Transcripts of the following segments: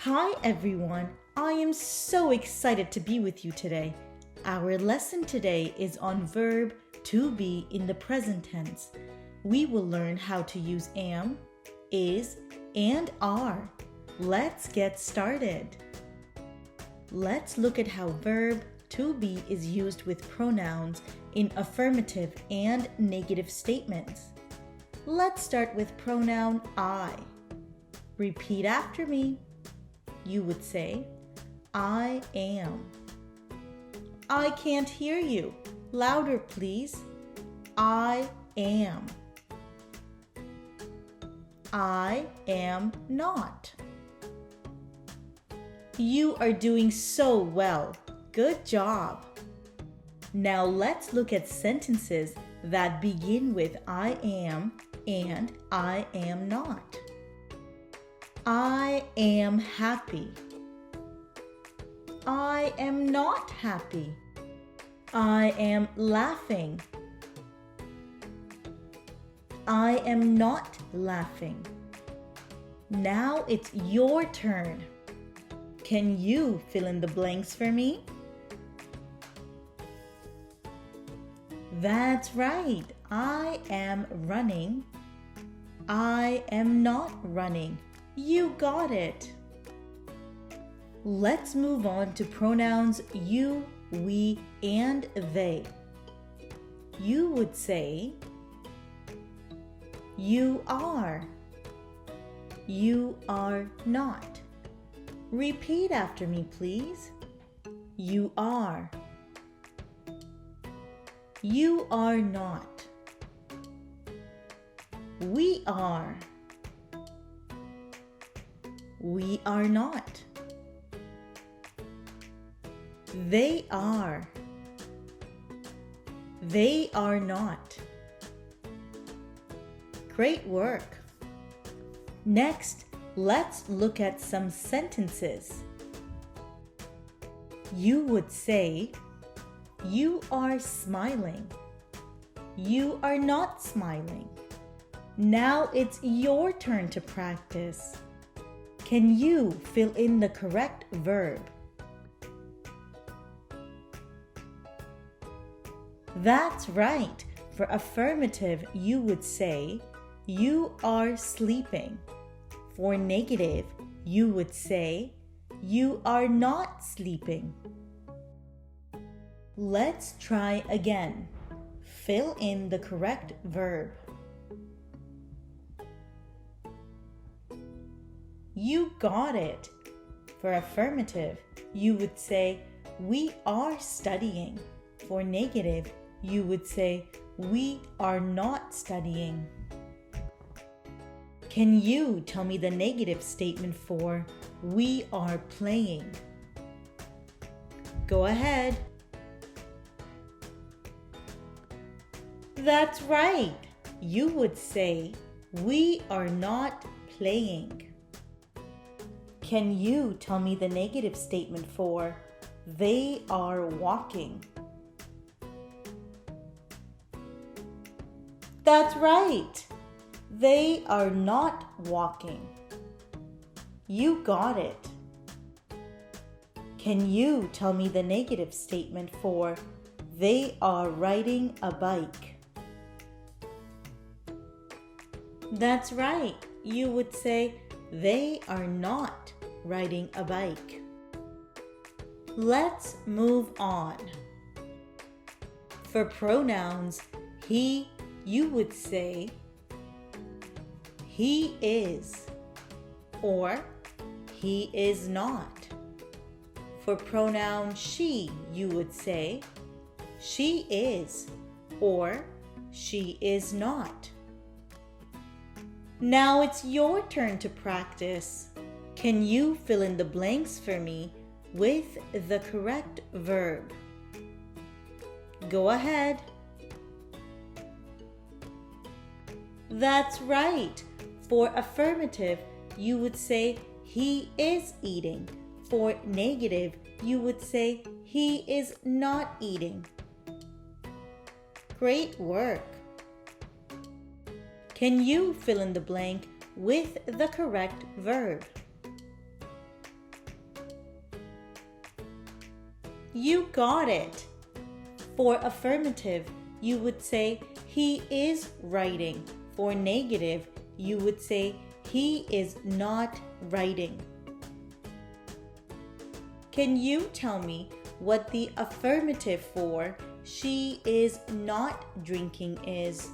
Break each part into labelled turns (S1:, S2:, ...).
S1: Hi everyone, I am so excited to be with you today. Our lesson today is on verb to be in the present tense. We will learn how to use am, is, and are. Let's get started. Let's look at how verb to be is used with pronouns in affirmative and negative statements. Let's start with pronoun I. Repeat after me. You would say, I am. I can't hear you. Louder, please. I am. I am not. You are doing so well. Good job. Now let's look at sentences that begin with I am and I am not. I am happy. I am not happy. I am laughing. I am not laughing. Now it's your turn. Can you fill in the blanks for me? That's right. I am running. I am not running. You got it. Let's move on to pronouns you, we, and they. You would say, you are. You are not. Repeat after me, please. You are. You are not. We are. We are not. They are. They are not. Great work. Next, let's look at some sentences. You would say, you are smiling. You are not smiling. Now it's your turn to practice. Can you fill in the correct verb? That's right. For affirmative, you would say, you are sleeping. For negative, you would say, you are not sleeping. Let's try again. Fill in the correct verb. You got it. For affirmative, you would say, we are studying. For negative, you would say, we are not studying. Can you tell me the negative statement for we are playing? Go ahead. That's right. You would say, we are not playing. Can you tell me the negative statement for they are walking? That's right. They are not walking. You got it. Can you tell me the negative statement for they are riding a bike? That's right. You would say they are not riding a bike. Let's move on. For pronouns he, you would say he is or he is not. For pronoun she, you would say she is or she is not. Now it's your turn to practice. Can you fill in the blanks for me with the correct verb? Go ahead. That's right. For affirmative, you would say he is eating. For negative, you would say he is not eating. Great work. Can you fill in the blank with the correct verb? You got it. For affirmative, you would say he is writing. For negative, you would say he is not writing. Can you tell me what the affirmative for she is not drinking is?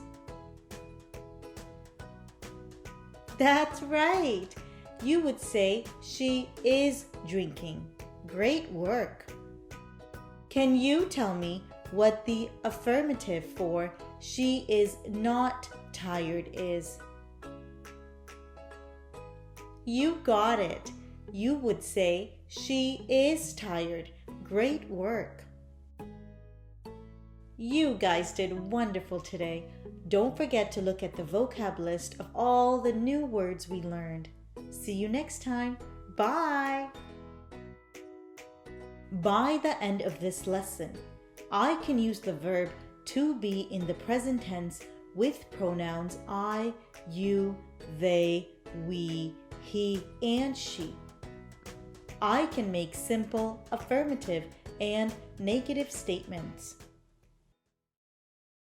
S1: That's right. You would say she is drinking. Great work. Can you tell me what the affirmative for she is not tired is? You got it. You would say she is tired. Great work. You guys did wonderful today. Don't forget to look at the vocab list of all the new words we learned. See you next time. Bye! By the end of this lesson, I can use the verb to be in the present tense with pronouns I, you, they, we, he, and she. I can make simple affirmative and negative statements.